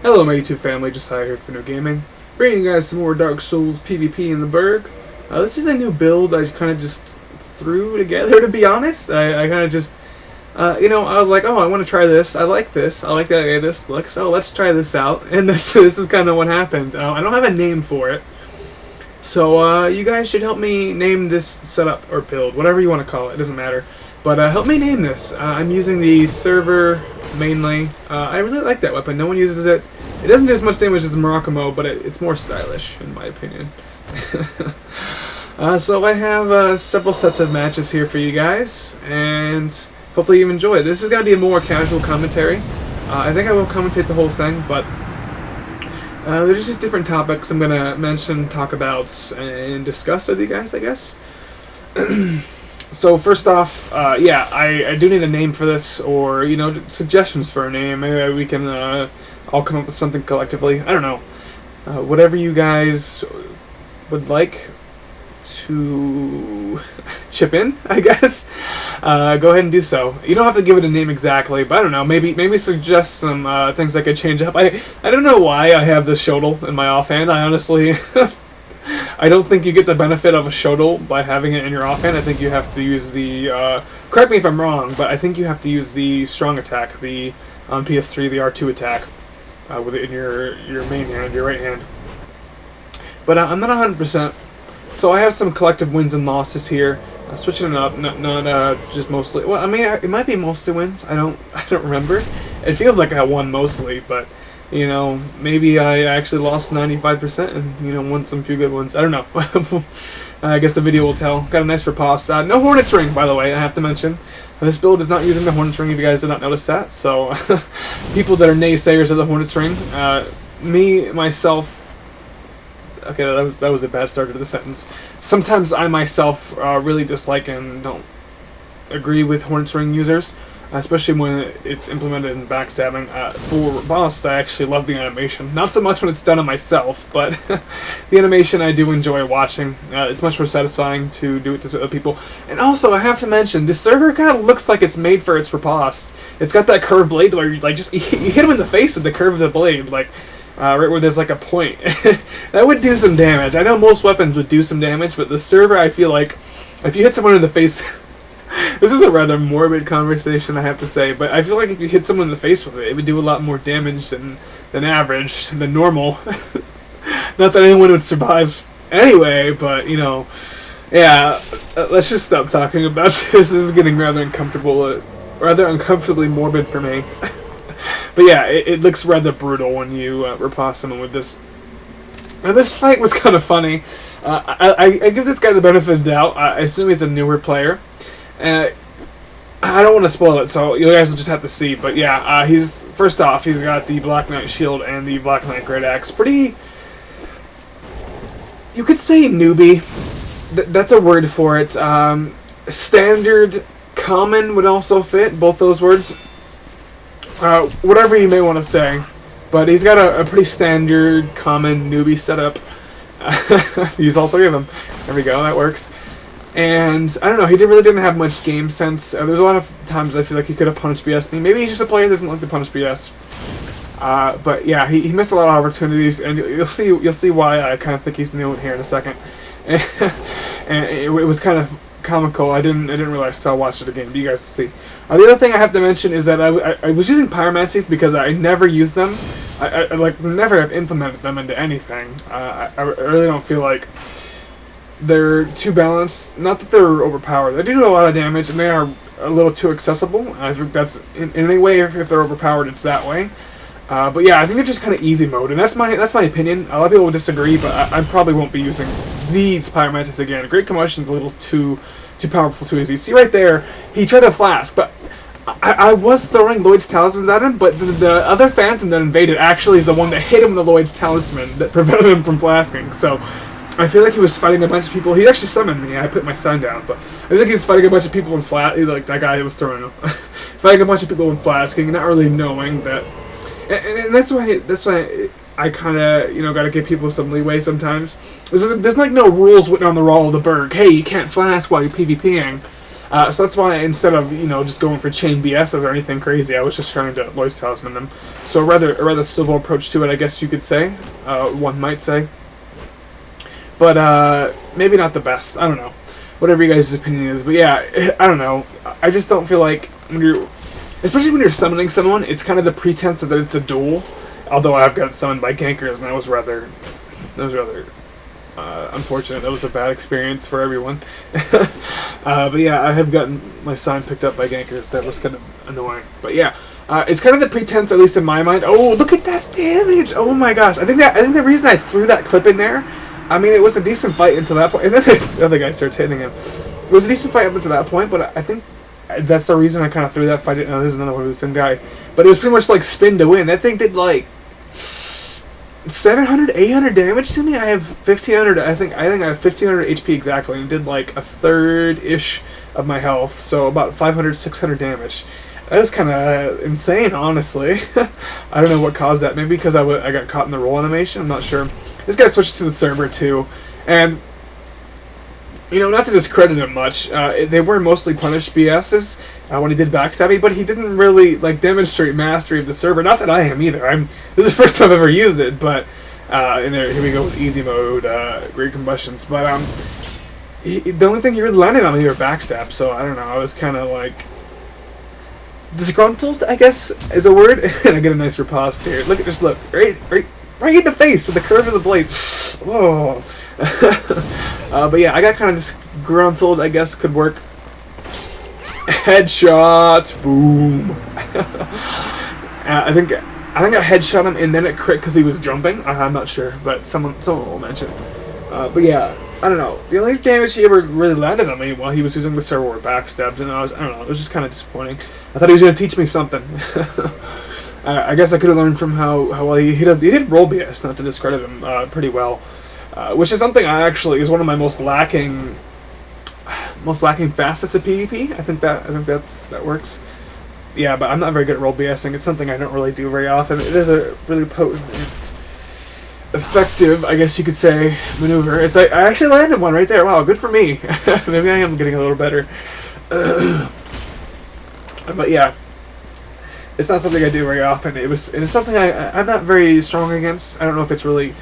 Hello my YouTube family, Josiah here for No Gaming, bringing you guys some more Dark Souls PvP in the Berg. This is a new build I kind of just threw together, to be honest. I kind of just, I was like, oh, I want to try this, I like this, I like the way this looks, so let's try this out, and this is kind of what happened. I don't have a name for it, so you guys should help me name this setup or build, whatever you want to call it, doesn't matter. But help me name this. I'm using the server mainly. I really like that weapon. No one uses it. It doesn't do as much damage as Morocco, but it's more stylish, in my opinion. So I have several sets of matches here for you guys, and hopefully you enjoy it. This is going to be a more casual commentary. I think I will commentate the whole thing, but there's just different topics I'm going to mention, talk about, and discuss with you guys, I guess. So first off, yeah, I do need a name for this, or, suggestions for a name. Maybe we can all come up with something collectively. I don't know. Whatever you guys would like to chip in, I guess. Go ahead and do so. You don't have to give it a name exactly, but I don't know. Maybe suggest some things I could change up. I don't know why I have this Shodel in my offhand. I honestly... I don't think you get the benefit of a Shodel by having it in your offhand. I think you have to use the, correct me if I'm wrong, but I think you have to use the strong attack, on PS3, the R2 attack, with it in your main hand, your right hand. But I'm not 100%, so I have some collective wins and losses here. Switching it up, not just mostly. Well, I mean, it might be mostly wins. I don't remember. It feels like I won mostly, but. Maybe I actually lost 95% and, won some few good ones. I don't know. I guess the video will tell. Got a nice riposte. No Hornet's Ring, by the way, I have to mention. This build is not using the Hornet's Ring, if you guys did not notice that. So, people that are naysayers of the Hornet's Ring, myself... Okay, that was a bad start to the sentence. Sometimes I myself really dislike and don't agree with Hornet's Ring users. Especially when it's implemented in backstabbing. For Boss, I actually love the animation. Not so much when it's done on myself, but the animation I do enjoy watching. It's much more satisfying to do it to other people. And also, I have to mention, this server kind of looks like it's made for its riposte. It's got that curved blade where you hit him in the face with the curve of the blade, right where there's like a point. That would do some damage. I know most weapons would do some damage, but the server, I feel like, if you hit someone in the face... This is a rather morbid conversation, I have to say, but I feel like if you hit someone in the face with it, it would do a lot more damage than average, than normal. Not that anyone would survive anyway, but, yeah, let's just stop talking about this. This is getting rather uncomfortable, rather uncomfortably morbid for me. But yeah, it looks rather brutal when you riposte someone with this. Now, this fight was kind of funny. I give this guy the benefit of the doubt. I assume he's a newer player. I don't want to spoil it, so you guys will just have to see. But yeah, first off, he's got the Black Knight shield and the Black Knight great axe. Pretty, you could say newbie. That's a word for it. Standard, common would also fit, both those words. Whatever you may want to say. But he's got a pretty standard, common newbie setup. Use all three of them. There we go, that works. And, I don't know, he really didn't have much game sense. There's a lot of times I feel like he could have punished BS me. Maybe he's just a player that doesn't like to punish BS. But yeah, he missed a lot of opportunities, and you'll see why I kind of think he's new here in a second. And it was kind of comical. I didn't realize until I watched it again, but you guys will see. The other thing I have to mention is that I was using pyromancies because I never used them. I never have implemented them into anything. I really don't feel like they're too balanced. Not that they're overpowered. They do a lot of damage, and they are a little too accessible. I think that's in any way, if they're overpowered, it's that way. But yeah, I think they're just kind of easy mode, and that's my opinion. A lot of people will disagree, but I probably won't be using these pyromancies again. Great Commotion's a little too powerful, too easy. See right there, he tried to flask, but I was throwing Lloyd's Talismans at him, but the other Phantom that invaded actually is the one that hit him with the Lloyd's Talisman that prevented him from flasking. So I feel like he was fighting a bunch of people. He actually summoned me. I put my sign down, but I think he was fighting a bunch of people in like that guy that was throwing him. Fighting a bunch of people in flasking, not really knowing that. And that's why I kind of, got to give people some leeway sometimes. There's like no rules written on the wall of the Berg. Hey, you can't flask while you're PvPing. So that's why instead of just going for chain BSs or anything crazy, I was just trying to Lloyd's Talisman them. So a rather civil approach to it, I guess you could say. One might say. But maybe not the best. I don't know. Whatever you guys' opinion is. But yeah, I don't know. I just don't feel like when you're, especially when you're summoning someone, it's kind of the pretense that it's a duel. Although I've got summoned by gankers, and that was rather unfortunate. That was a bad experience for everyone. But yeah, I have gotten my sign picked up by gankers. That was kind of annoying. But yeah, it's kind of the pretense, at least in my mind. Oh, look at that damage! Oh my gosh! I think the reason I threw that clip in there, I mean, it was a decent fight until that point, and then the other guy starts hitting him. It was a decent fight up until that point, but I think that's the reason I kind of threw that fight in. Oh, there's another one with the same guy. But it was pretty much like spin to win. That thing did like 700, 800 damage to me. I have 1500. I think I have 1500 HP exactly, and did like a third ish of my health, so about 500, 600 damage. That was kind of insane, honestly. I don't know what caused that. Maybe because I got caught in the roll animation. I'm not sure. This guy switched to the server too, and not to discredit him much, they were mostly punished BSs when he did backstabby, but he didn't really demonstrate mastery of the server. Not that I am either. This is the first time I've ever used it, but here we go with easy mode, great combustions. But the only thing he really landed on me were backstab, so I don't know. I was kind of like disgruntled, I guess is a word. And I get a nice riposte here. Look, right in the face with the curve of the blade. Whoa. But yeah, I got kind of disgruntled, I guess could work. Headshot. Boom. I think I headshot him and then it crit because he was jumping. I'm not sure, but someone will mention. But yeah, I don't know. The only damage he ever really landed on me while he was using the server were backstabs, and I don't know, it was just kind of disappointing. I thought he was going to teach me something. I guess I could have learned from how well he did roll BS, not to discredit him, pretty well, which is something I actually is one of my most lacking facets of PvP. I think that works. Yeah, but I'm not very good at roll BSing. It's something I don't really do very often. It is a really potent and effective, I guess you could say, maneuver. It's like I actually landed one right there. Wow, good for me. Maybe I am getting a little better. But yeah, it's not something I do very often. It's something I'm not very strong against. I don't know if it's really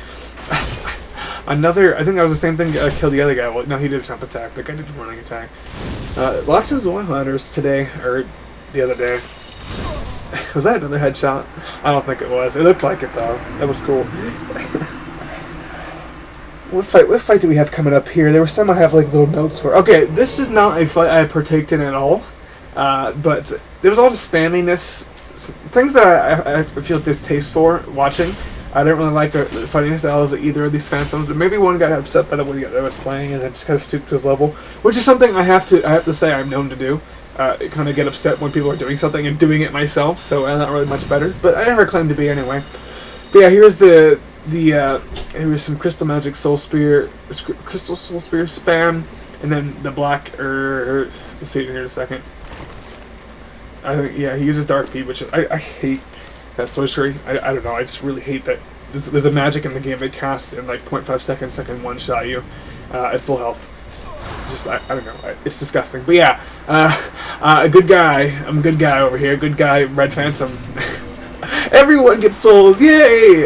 I think that was the same thing that killed the other guy. Well, no, he did a jump attack. The guy did a running attack. Lots of Zoilanders today, or the other day. Was that another headshot? I don't think it was. It looked like it though. That was cool. What fight do we have coming up here? There were some I have little notes for. Okay, this is not a fight I partaked in at all. But there was a lot of spamminess, things that I feel distaste for watching. I didn't really like the fighting styles of either of these phantoms. Maybe one got upset by the way I was playing and then just kind of stooped to his level, which is something I have to say I'm known to do. Kind of get upset when people are doing something and doing it myself. So I'm not really much better, but I never claim to be anyway. But yeah, here's here's some Crystal Magic Soul Spear, Crystal Soul Spear spam, and then the black. We'll see it in here in a second. I think he uses Dark Bead, which I hate that sorcery. I don't know. I just really hate that. There's a magic in the game that casts in 0.5 seconds that can one shot you at full health. I don't know. It's disgusting. But yeah, a good guy. I'm a good guy over here. Good guy, Red Phantom. Everyone gets souls. Yay!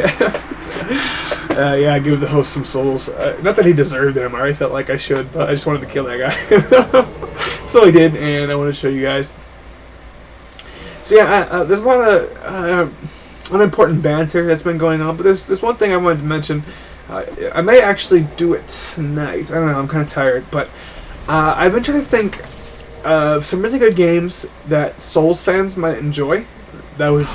Yeah, I give the host some souls. Not that he deserved them. I already felt like I should, but I just wanted to kill that guy. So I did, and I want to show you guys. So yeah, there's a lot of unimportant banter that's been going on, but there's one thing I wanted to mention. I may actually do it tonight. I don't know, I'm kind of tired, but I've been trying to think of some really good games that Souls fans might enjoy. That was,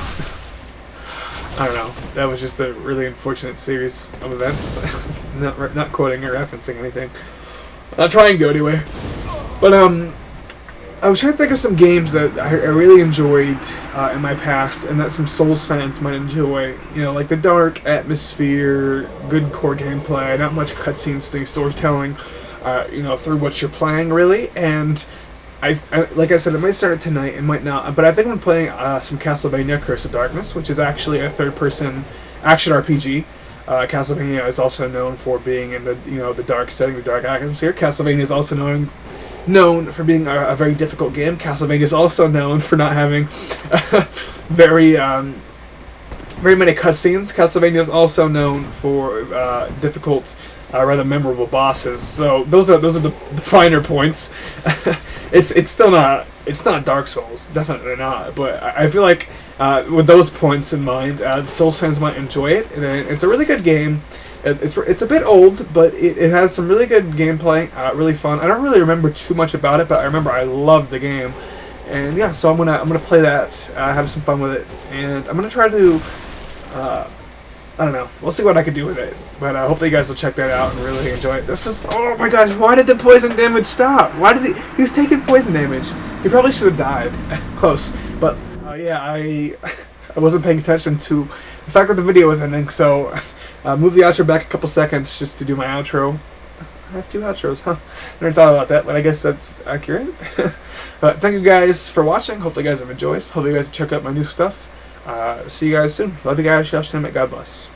I don't know, that was just a really unfortunate series of events. not quoting or referencing anything. Not trying to anyway. But I was trying to think of some games that I really enjoyed in my past, and that some Souls fans might enjoy. Like the dark atmosphere, good core gameplay, not much cutscene storytelling, through what you're playing, really. And I like I said, it might start it tonight, it might not. But I think I'm playing some Castlevania Curse of Darkness, which is actually a third-person action RPG. Castlevania is also known for being in the dark setting, the dark atmosphere. Castlevania is also known known for being a very difficult game. Castlevania is also known for not having very very many cutscenes. Castlevania is also known for difficult, rather memorable bosses. So those are the finer points. It's still not Dark Souls, definitely not. But I feel like with those points in mind, the Souls fans might enjoy it. And it's a really good game. It's a bit old, but it has some really good gameplay, really fun. I don't really remember too much about it, but I remember I loved the game. And yeah, so I'm gonna play that, have some fun with it, and I'm gonna try to. I don't know. We'll see what I can do with it. But hopefully you guys will check that out and really enjoy it. This is... Oh my gosh, why did the poison damage stop? Why did he... He was taking poison damage. He probably should have died. Close. But, yeah, I wasn't paying attention to the fact that the video was ending, so... move the outro back a couple seconds just to do my outro. I have 2 outros, huh? Never thought about that, but I guess that's accurate. But thank you guys for watching. Hopefully you guys have enjoyed. Hopefully you guys check out my new stuff. See you guys soon. Love you guys. Shout out to God bless.